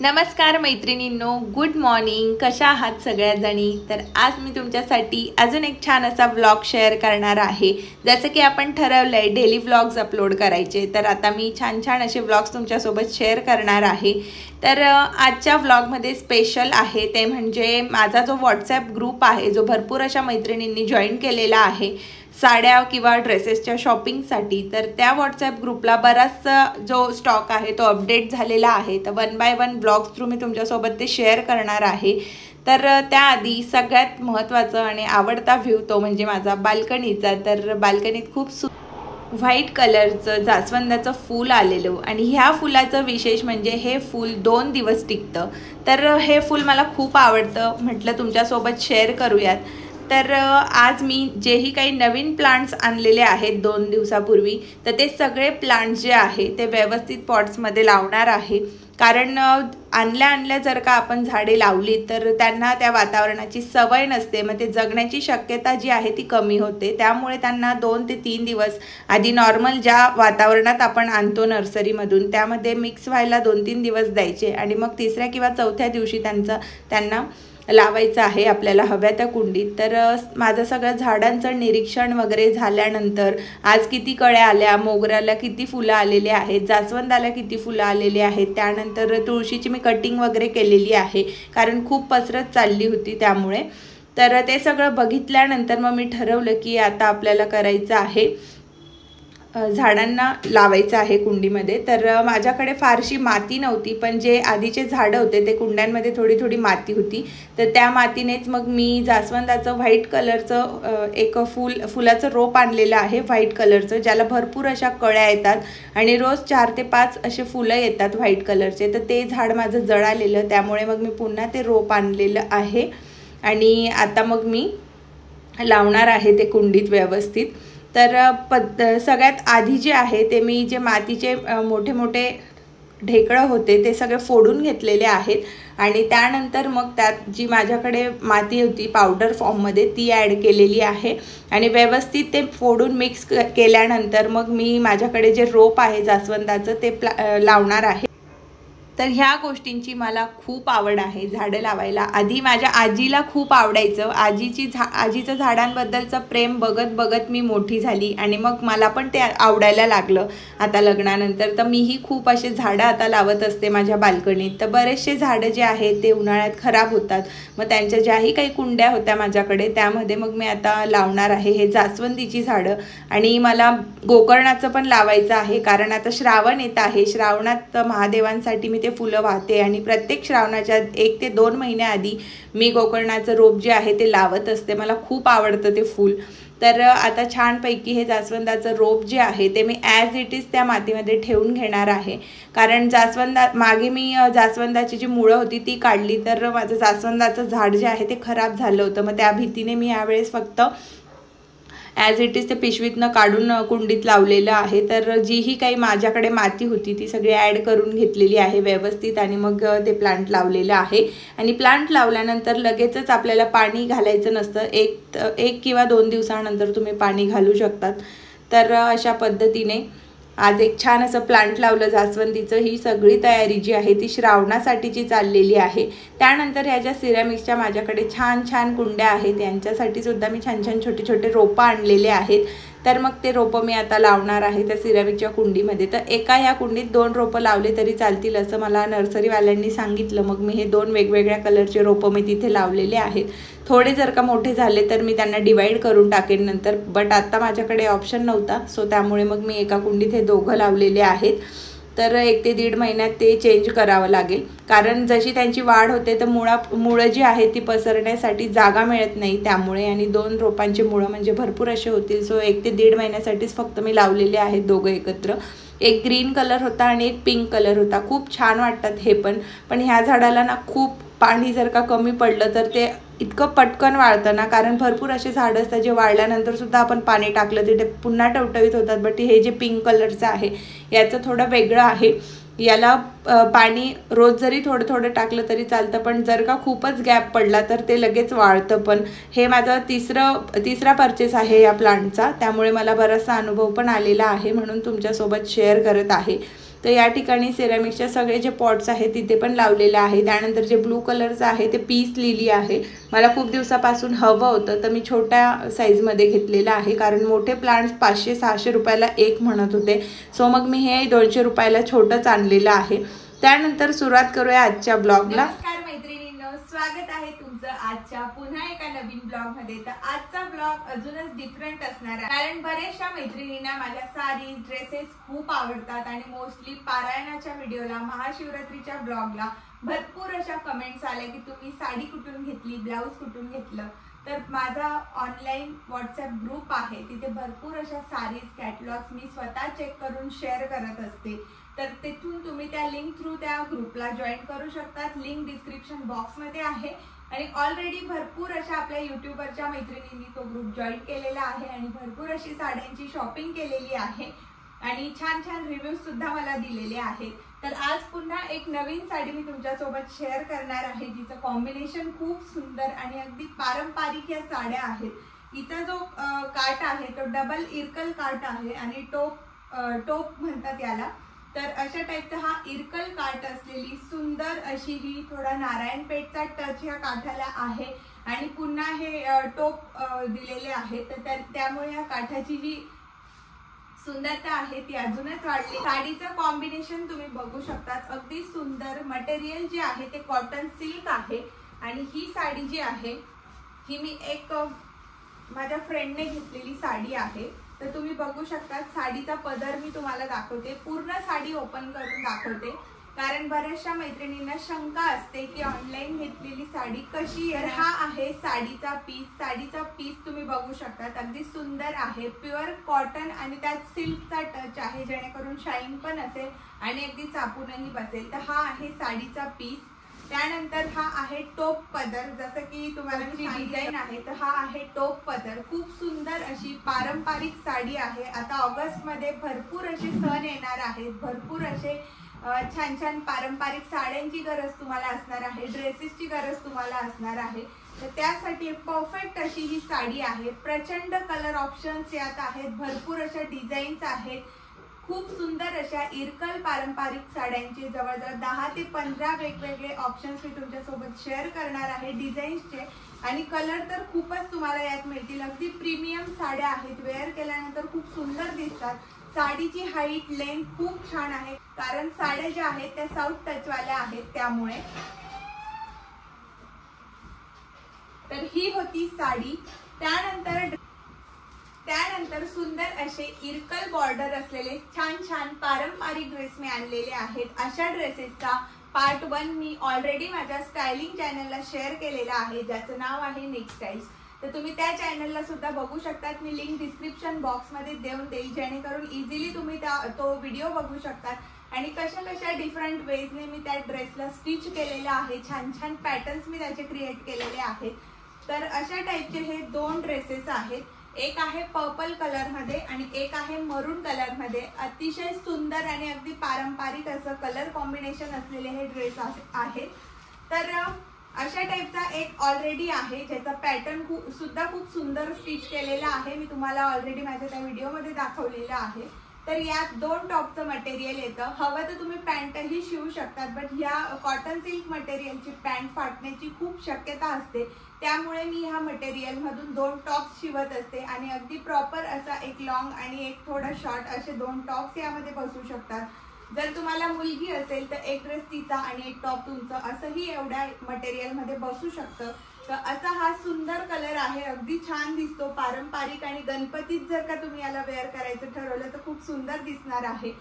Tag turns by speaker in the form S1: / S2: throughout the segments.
S1: नमस्कार मैत्रिणींनो, good morning. कशा आहात सगळ्याजणी? तर आज मी तुमच्यासाठी अजून एक छान असा व्लॉग शेअर करणार आहे. जसं की आपण ठरवलं आहे डेली व्लॉग्स अपलोड करायचे, तर आता मी छान छान असे व्लॉग्स तुमच्यासोबत शेअर करणार आहे. तर आजच्या व्लॉगमध्ये स्पेशल आहे ते म्हणजे माझा जो व्हॉट्सॲप ग्रुप आहे, जो भरपूर अशा मैत्रिणींनी जॉईन केलेला आहे साड्या किंवा ड्रेसेसच्या शॉपिंगसाठी. तर त्या व्हॉट्सॲप ग्रुपला बराच जो स्टॉक आहे तो अपडेट झालेला आहे. तर 1 बाय 1 ब्लॉग्स थ्रू मी तुमच्यासोबत ते शेअर करणार आहे. तर त्याआधी सगळ्यात महत्त्वाचं आणि आवडता व्ह्यू तो म्हणजे माझा बाल्कनीचा. तर बाल्कनीत खूप व्हाईट कलरचं जास्वंदाचं फूल आलेलं आणि ह्या फुलाचं विशेष म्हणजे हे फूल 2 दिवस टिकतं. तर हे फूल मला खूप आवडतं, म्हटलं तुमच्यासोबत शेअर करूयात. तर आज मी जेही काही नवीन प्लांट्स आणलेले आहेत 2 दिवसापूर्वी, तर ते सगळे प्लांट्स जे आहे ते व्यवस्थित पॉट्समध्ये लावणार आहे. कारण आणल्या जर का आपण झाडे लावली तर त्यांना त्या वातावरणाची सवय नसते, मग ते जगण्याची शक्यता जी आहे ती कमी होते. त्यामुळे त्यांना 2 ते 3 दिवस आधी नॉर्मल ज्या वातावरणात आपण आणतो नर्सरीमधून त्यामध्ये मिक्स व्हायला 2-3 दिवस द्यायचे आणि मग 3ऱ्या किंवा 4थ्या दिवशी त्यांना लावायचं आहे आपल्याला हव्या त्या कुंडीत. तर माझं सगळं झाडांचं निरीक्षण वगैरे झाल्यानंतर आज किती कळ्या आल्या, मोगऱ्याला किती फुलं आलेले आहेत, जास्वंदाला किती फुलं आलेले आहेत, त्यानंतर तुळशीची मी कटिंग वगैरे केलेली आहे कारण खूप पसरत चालली होती त्यामुळे. तर ते सगळं बघितल्यानंतर मग मी ठरवलं की आता आपल्याला करायचं आहे झाडांना लावायचं आहे कुंडीमध्ये. तर माझ्याकडे फारशी माती नव्हती, पण जे आधीचे झाडं होते ते कुंड्यांमध्ये थोडी माती होती. तर त्या मातीनेच मग मी जास्वंदाचं व्हाईट कलरचं एक फुलाचं रोप आणलेलं आहे व्हाईट कलरचं, ज्याला भरपूर अशा कळ्या येतात आणि रोज 4 ते 5 असे फुलं येतात व्हाईट कलरचे. तर ते झाड माझं जळालेलं, त्यामुळे मग मी पुन्हा ते रोप आणलेलं आहे आणि आता मग मी लावणार आहे ते कुंडीत व्यवस्थित. तर सगळ्यात आधी जे आहे ते मी जे मातीचे मोठे ढेकळं होते ते सगळे फोडून घेतलेले आहेत आणि त्यानंतर मग त्यात जी माझ्याकडे माती होती पावडर फॉर्ममध्ये ती ॲड केलेली आहे आणि व्यवस्थित ते फोडून मिक्स केल्यानंतर मग मी माझ्याकडे जे रोप आहे जास्वंदाचं ते लावणार आहे. तर ह्या गोष्टींची मला खूप आवड आहे झाडं लावायला. आधी माझ्या आजीला खूप आवडायचं. आजीचं झाडांबद्दलचं प्रेम बघत मी मोठी झाली आणि मग मला पण ते आवडायला लागलं आता लग्नानंतर. तर मीही खूप असे झाडं आता लावत असते माझ्या बाल्कनीत. तर बरेचसे झाडं जे आहेत ते उन्हाळ्यात खराब होतात, मग त्यांच्या ज्याही काही कुंड्या होत्या माझ्याकडे त्यामध्ये मग मी आता लावणार आहे हे जास्वंदीची झाडं. आणि मला गोकर्णाचं पण लावायचं आहे कारण आता श्रावण येत आहे. श्रावणात महादेवांसाठी मी ते फुलं वाहते आणि प्रत्येक श्रावणाच्या 1 ते 2 महिन्याआधी मी गोकर्णाचं रोप जे आहे ते लावत असते. मला खूप आवडतं ते फूल. तर आता छानपैकी हे जास्वंदाचं रोप जे आहे ते मी ॲज इट इज त्या मातीमध्ये ठेवून घेणार आहे. कारण मागे मी जास्वंदाची जी मुळं होती ती काढली, तर माझं जास्वंदाचं झाड जे आहे ते खराब झालं होतं. मग त्या भीतीने मी यावेळेस फक्त ॲज इट इज ते पिशवीतनं काढून कुंडीत लावलेलं आहे. तर जीही काही माझ्याकडे माती होती ती सगळी ॲड करून घेतलेली आहे व्यवस्थित आणि मग ते प्लांट लावलेलं आहे. आणि प्लांट लावल्यानंतर लगेचच आपल्याला पाणी घालायचं नसतं. एक किंवा 2 दिवसानंतर तुम्ही पाणी घालू शकतात. तर अशा पद्धतीने आज एक छान असं प्लांट लावलं जास्वंदीचं. ही सगळी तयारी जी आहे ती श्रावणासाठीची चाललेली आहे. त्यानंतर ह्या ज्या सिरॅमिक्सच्या माझ्याकडे छान कुंड्या आहेत यांच्यासाठी सुद्धा मी छान छोटे रोपं आणलेले आहेत. तर मग ते रोपं मी आता लावणार आहे त्या सिरॅमिकच्या कुंडीमध्ये. तर एका ह्या कुंडीत 2 रोपं लावले तरी चालतील असं मला नर्सरीवाल्यांनी सांगितलं. मग मी हे 2 वेगवेगळ्या कलरचे रोपं मी तिथे लावलेले आहेत. थोडे जर का मोठे झाले तर मी त्यांना डिवाईड करून टाकेन नंतर, बट आता माझ्याकडे ऑप्शन नव्हता, सो त्यामुळे मग मी एका कुंडीत हे 2 लावलेले आहेत. तर 1 ते 1.5 महिन्यात ते चेंज करावं लागेल कारण जशी त्यांची वाढ होते तर मुळं जी आहे ती पसरण्यासाठी जागा मिळत नाही त्यामुळे. आणि 2 रोपांचे मुळं म्हणजे भरपूर असे होतील. सो 1 ते 1.5 महिन्यासाठीच फक्त मी लावलेले आहेत 2 एकत्र. एक ग्रीन कलर होता आणि एक पिंक कलर होता. खूप छान वाटतात हे पण ह्या झाडाला ना खूप पाणी जर का कमी पडलं तर ते इतकं पटकन वाळतं ना, कारण भरपूर असे झाडं असतात जे वाळल्यानंतर सुद्धा आपण पाणी टाकलं तर ते पुन्हा टवटवीत होतात. बट हे जे पिंक कलरचं आहे याचं थोडं वेगळं आहे. याला पाणी रोज जरी थोडं टाकलं तरी चालतं, पण जर का खूपच गॅप पडला तर ते लगेच वाळतं. पण हे माझा तिसरा परचेस आहे या प्लांटचा, त्यामुळे मला बराचसा अनुभव पण आलेला आहे म्हणून तुमच्यासोबत शेअर करत आहे. तर या ठिकाणी सेरामिक्सचे सगळे जे पॉट्स आहेत तिथे पण लावलेले आहे। त्यानंतर जे ब्लू कलरचं आहे ते पीस लिली आहे। मला खूप दिवसापासून हवं होतं तर मी छोट्या साईजमध्ये घेतलेलं आहे, कारण मोठे प्लांट्स 500-600 रुपयाला एक म्हणत होते। सो मग मी हे 200 रुपयाला छोटंच आणलेलं आहे। त्यानंतर सुरुवात करूया आजच्या ब्लॉगला।
S2: नमस्कार मैत्रिणींनो, स्वागत आहे तुमचं आजच्या पुन्हा एका नवीन ब्लॉग मध्ये। तर आजचा ब्लॉग अजूनच डिफरंट असणार आहे, कारण बरेचशा मैत्रिणींना माझ्या साडी ड्रेसेस खूप आवडतात आणि मोस्टली पारायणाच्या व्हिडिओला, महाशिवरात्रीच्या ब्लॉगला भरपूर अशा कमेंट्स आल्या की तुम्ही साडी कुठून घेतली, ब्लाऊज कुठून घेतलं। तर माझा ऑनलाईन व्हॉट्सअप ग्रुप आहे, तिथे भरपूर अशा साडीज कॅटलॉग्स मी स्वतः चेक करून शेअर करत असते। तर तिथून तुम्ही त्या लिंक थ्रू त्या ग्रुपला जॉईन करू शकतात। लिंक डिस्क्रिप्शन बॉक्समध्ये आहे आणि ऑलरेडी भरपूर अशा आपल्या यूट्यूबवरच्या मैत्रिणींनी तो ग्रुप जॉईन केलेला आहे आणि भरपूर अशी साड्यांची शॉपिंग केलेली आहे आणि छान छान रिव्ह्यूज सुद्धा मला दिलेले आहेत। तर आज पुन्हा एक नवीन साडी मी तुमच्यासोबत शेअर करणार आहे, जिचं कॉम्बिनेशन खूप सुंदर आणि अगदी पारंपरिक या साड्या आहेत। हिचा जो काठ आहे तो डबल इरकल काठ आहे आणि टोप म्हणतात याला। तर अशा टाईपचा हा इरकल काठ असलेली सुंदर अशी ही थोडा नारायणपेठचा टच ह्या काठाला आहे आणि पुन्हा हे टोप दिलेले आहे। तर त्यामुळे या काठाची जी सुंदरता आहे ती अजूनच वाढली। साडीचं कॉम्बिनेशन तुम्ही बघू शकतात, अगदी सुंदर। मटेरियल जे आहे ते कॉटन सिल्क आहे आणि ही साडी जी आहे ही मी एक माझ्या फ्रेंडने घेतलेली साडी आहे। तर तुम्ही बघू शकता साडीचा पदर मी तुम्हाला दाखवते, पूर्ण साडी ओपन करून दाखवते, कारण बऱ्याचशा मैत्रिणींना शंका असते की ऑनलाईन घेतलेली साडी कशी आहे। हा आहे साडीचा पीस। साडीचा पीस तुम्ही बघू शकता, अगदी सुंदर आहे, प्युअर कॉटन आणि त्यात सिल्कचा टच आहे, जेणेकरून शाईन पण असेल आणि अगदी चापूनही बसेल। तर हा आहे साडीचा पीस। त्यानंतर हा आहे टोप पदर, जसं की तुम्हाला जी डिझाईन आहे तर हा आहे टोप पदर। खूप सुंदर अशी पारंपरिक साडी आहे। आता ऑगस्ट मध्ये भरपूर असे सण येणार आहेत, भरपूर असे छान छान पारंपरिक साड्यांची गरज तुम्हाला असणार आहे, ड्रेसेसची गरज तुम्हाला असणार आहे। तर त्यासाठी परफेक्ट अशी ही साडी आहे। प्रचंड कलर ऑप्शन्स यात आहेत, भरपूर अशा डिझाईन्स आहेत, खूप सुंदर अशा इरकल पारंपरिक साड्यांचे जवळजवळ 10 ते 15 वेगवेगळे ऑप्शन्स मी तुमच्यासोबत शेअर करणार आहे डिझाईन्सचे। आणि कलर तर खूपच तुम्हाला यात मिळतील। अगदी प्रीमियम साड्या आहेत, वेअर केल्यानंतर खूप सुंदर दिसतात। साडीची हाईट लेंथ खूप छान आहे, कारण साड्या ज्या आहेत त्या साऊथ टचवाल्या आहेत त्यामुळे। तर ही होती साडी। त्यानंतर सुंदर असे इरकल बॉर्डर असलेले छान छान पारंपरिक ड्रेस मी आणलेले आहेत। अशा ड्रेसेसचा पार्ट 1 मी ऑलरेडी माझ्या स्टायलिंग चॅनलला शेअर केलेला आहे, ज्याचं नाव आहे नेक्स्ट स्टाईल्स। तर तुम्ही त्या चॅनलला सुद्धा बघू शकतात, मी लिंक डिस्क्रिप्शन बॉक्समध्ये देऊन देईल, जेणेकरून इझिली तुम्ही तो व्हिडिओ बघू शकतात आणि कशा कशा डिफरंट वेजने मी त्या ड्रेसला स्टिच केलेलं आहे, छान छान पॅटर्न्स मी त्याचे क्रिएट केलेले आहेत। तर अशा टाईपचे हे 2 ड्रेसेस आहेत, एक आहे पर्पल कलर मध्ये आणि एक आहे मरून कलर मध्ये। अतिशय सुंदर आणि अगदी पारंपरिक असं कलर कॉम्बिनेशन असलेले हे ड्रेस आहेत। तर अशा टाईपचा एक ऑलरेडी आहे, ज्याचा पॅटर्न सुद्धा खूप सुंदर स्टिच केलेला आहे, मी तुम्हाला ऑलरेडी माझ्या त्या व्हिडिओमध्ये दाखवलेला आहे। तर यात 2 टॉपचं मटेरियल येतं, हवं तर तुम्ही पॅन्टही शिवू शकतात, बट ह्या कॉटन सिल्क मटेरियलची पॅन्ट फाटण्याची खूप शक्यता असते, त्यामुळे मी ह्या मटेरियल मधून 2 टॉप्स शिवत असते आणि अगदी प्रॉपर असा एक लॉंग आणि एक थोडा शॉर्ट असे 2 टॉप्स यामध्ये बसू शकतात। जर तुम्हाला मुलगी असेल तर एक ड्रेस तिचा आणि एक टॉप तुमचं, असंही एवढ्या मटेरियल मध्ये बसू शकतं। तर असा हा सुंदर कलर आहे, अगदी छान दिसतो, पारंपरिक, आणि गणपतीत जर का तुम्ही याला वेअर करायचं ठरवलं तर खूप सुंदर दिसणार आहे।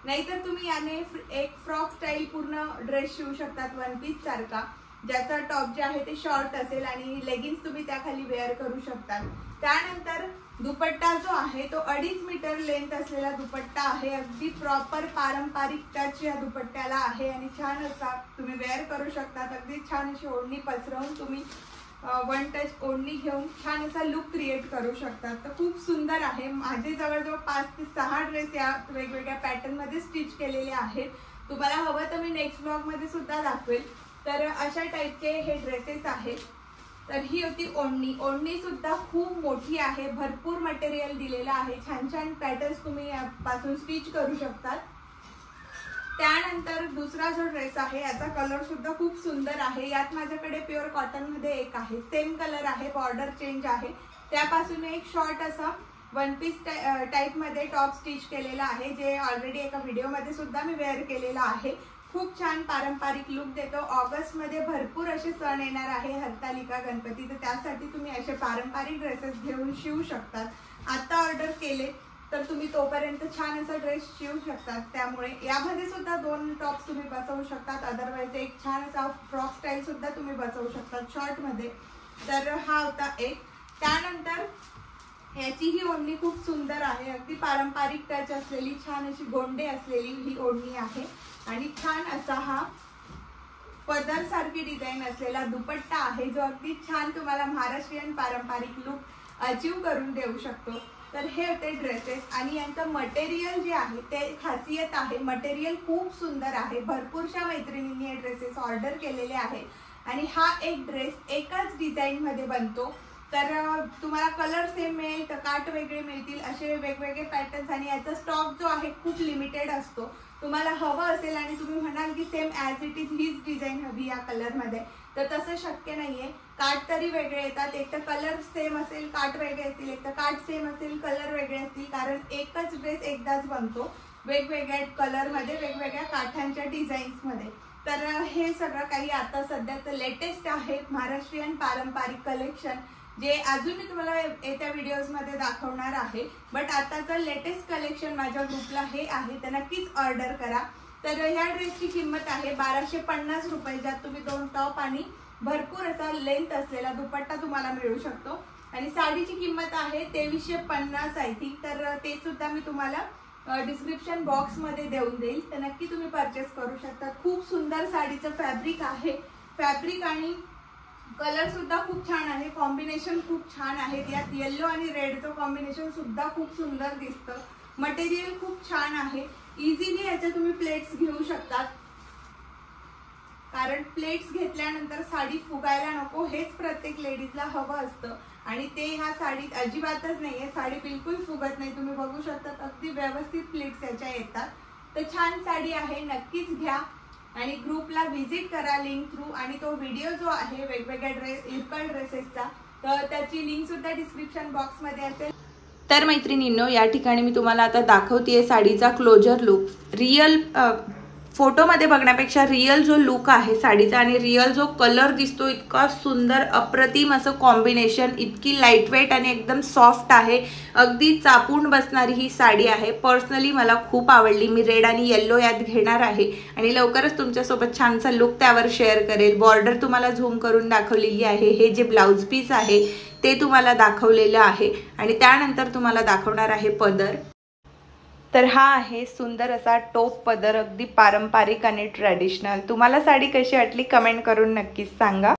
S2: नाहीतर तुम्ही याने एक फ्रॉक स्टाईल पूर्ण ड्रेस शिवू शकतात, वन पीस सारखा, ज्याचा टॉप जे आहे ते शॉर्ट असेल आणि लेगिन्स तुम्ही त्याखाली वेअर करू शकतात। त्यानंतर दुपट्टा जो आहे तो 2.5 मीटर लेंथ असलेला दुपट्टा आहे, अगदी प्रॉपर पारंपरिक टच या दुपट्ट्याला आहे आणि छान असा तुम्ही वेअर करू शकतात। अगदी छान अशी ओढणी पसरवून तुम्ही वन टच ओढणी घेऊन छान असा लुक क्रिएट करू शकतात। तर खूप सुंदर आहे। माझे जवळजवळ 5 ते 6 ड्रेस या वेगवेगळ्या पॅटर्न मध्ये स्टिच केलेले आहेत, तुम्हाला हवं तर मी नेक्स्ट ब्लॉग मध्ये सुद्धा दाखवेल। तर अशा टाईपचे हे ड्रेसेस आहेत। तर ही होती ओढणी। ओढणी सुद्धा खूप मोठी आहे, भरपूर मटेरियल दिलेलं आहे, छान छान पॅटर्न्स तुम्ही यापासून स्टिच करू शकतात। त्यानंतर दुसरा जो ड्रेस आहे याचा कलर सुद्धा खूप सुंदर आहे। यात माझ्याकडे प्युअर कॉटन मध्ये एक आहे, सेम कलर आहे, बॉर्डर चेंज आहे। त्यापासून एक शॉर्ट असा वन पीस टाइप मध्ये टॉप स्टिच केलेला आहे, जे ऑलरेडी एका व्हिडिओ मध्ये सुद्धा मी वेअर केलेला आहे। खूप छान पारंपरिक लुक देतो। ऑगस्ट मध्ये भरपूर असे सण येणार आहे, हरतालिका, गणपती, तर त्यासाठी तुम्ही असे पारंपरिक ड्रेसेस घेऊन शिवू शकतात। आता ऑर्डर केले तर तुम्ही तोपर्यंत छान असा ड्रेस शिवू शकतात। त्यामुळे यामध्ये सुद्धा 2 टॉप्स तुम्ही बसवू शकतात, अदरवाइज एक छान असा फ्रॉक स्टाईल सुद्धा तुम्ही बसवू शकतात शॉर्ट मध्ये। तर हा होता एक। त्यानंतर याची ही ओढणी खूप सुंदर आहे, अगदी पारंपरिक टच असलेली, छान अशी गोंडे असलेली ही ओढणी आहे आणि छान असा हा पदर सारखी डिझाईन असलेला दुपट्टा आहे, जो अगदी छान तुम्हाला महाराष्ट्रीयन पारंपरिक लुक अचीव करून देऊ शकतो। तर हे होते ड्रेसेस आणि यांचं मटेरियल जे आहे ते खासियत आहे, मटेरियल खूप सुंदर आहे। भरपूरशा मैत्रिणींनी हे ड्रेसेस ऑर्डर केलेले आहे आणि हा एक ड्रेस एकाच डिझाईन मध्ये बनतो। तर तुम्हाला कलर सेम मिळेल तर काट वेगळे मिळतील, असे वेगवेगळे पॅटर्न्स, आणि याचा स्टॉक जो आहे खूप लिमिटेड असतो। तुम्हाला हवं असेल आणि तुम्ही म्हणाल की सेम ॲज इट इज हीच डिझाईन हवी या कलरमध्ये, तर तसं शक्य नाहीये। काट तरी वेगळे येतात, एक तर कलर सेम असेल काट वेगळे असतील, एक तर काट सेम असेल कलर वेगळे असतील, कारण एकच ड्रेस एकदाच बनतो वेगवेगळ्या कलरमध्ये, वेगवेगळ्या काठांच्या डिझाईन्समध्ये। तर हे सगळं काही आता सध्याचं लेटेस्ट आहे महाराष्ट्रीयन पारंपरिक कलेक्शन, जे अजून मी तुम्हाला येत्या व्हिडिओज मध्ये दाखवणार आहे। बट आताचं लेटेस्ट कलेक्शन माझ्या ग्रुपला हे आहे, तर नक्कीच ऑर्डर करा। तर ह्या ड्रेसची किंमत आहे 1250 रुपये, ज्यात तुम्ही 2 टॉप आणि भरपूर असा लेंथ असलेला दुपट्टा तुम्हाला मिळू शकतो। आणि साडीची किंमत आहे 2350 आय थिंक, तर ते सुद्धा मी तुम्हाला डिस्क्रिप्शन बॉक्स मध्ये देऊन देईल, तर नक्की तुम्ही परचेस करू शकता। खूप सुंदर साडीचं फॅब्रिक आहे, फॅब्रिक आणि कलर सुद्धा खूप छान आहे, कॉम्बिनेशन खूप छान आहे। यात येलो आणि रेडचं कॉम्बिनेशन सुद्धा खूप सुंदर दिसतं। मटेरियल खूप छान आहे, इझिली याचे तुम्ही प्लेट्स घेऊ शकतात, कारण प्लेट्स घेतल्यानंतर साडी फुगायला नको हेच प्रत्येक लेडीजला हवं असतं, आणि ते ह्या साडीत अजिबातच नाहीये, साडी बिलकुल फुगत नाही। तुम्ही बघू शकता अगदी व्यवस्थित प्लेट्स याच्या येतात। तर छान साडी आहे, नक्कीच घ्या आणि ग्रुपला व्हिजिट करा लिंक थ्रू। आणि तो व्हिडिओ जो आहे वेगवेगळ्या इरकल ड्रेसेसचा, तर त्याची लिंक सुद्धा डिस्क्रिप्शन बॉक्स मध्ये असेल।
S1: तर मैत्रिणींनो, या ठिकाणी मी तुम्हाला आता दाखवतेय साडीचा क्लोजर लुक। रियल फोटोमध्ये बघण्यापेक्षा रियल जो लुक आहे साडीचा आणि रियल जो कलर दिसतो, इतका सुंदर अप्रतिम असं कॉम्बिनेशन, इतकी लाईटवेट आणि एकदम सॉफ्ट आहे, अगदी चापून बसणारी ही साडी आहे। पर्सनली मला खूप आवडली, मी रेड आणि येल्लो यात घेणार आहे आणि लवकरच तुमच्यासोबत छानसा लुक त्यावर शेअर करेल। बॉर्डर तुम्हाला झूम करून दाखवलेली आहे, हे जे ब्लाउज पीस आहे ते तुम्हाला दाखवलेलं आहे आणि त्यानंतर तुम्हाला दाखवणार आहे पदर। तर हा आहे सुंदर असा टोप पदर, अगदी पारंपरिक आणि ट्रेडिशनल। तुम्हाला साडी कशी वाटली कमेंट करून नक्कीच सांगा।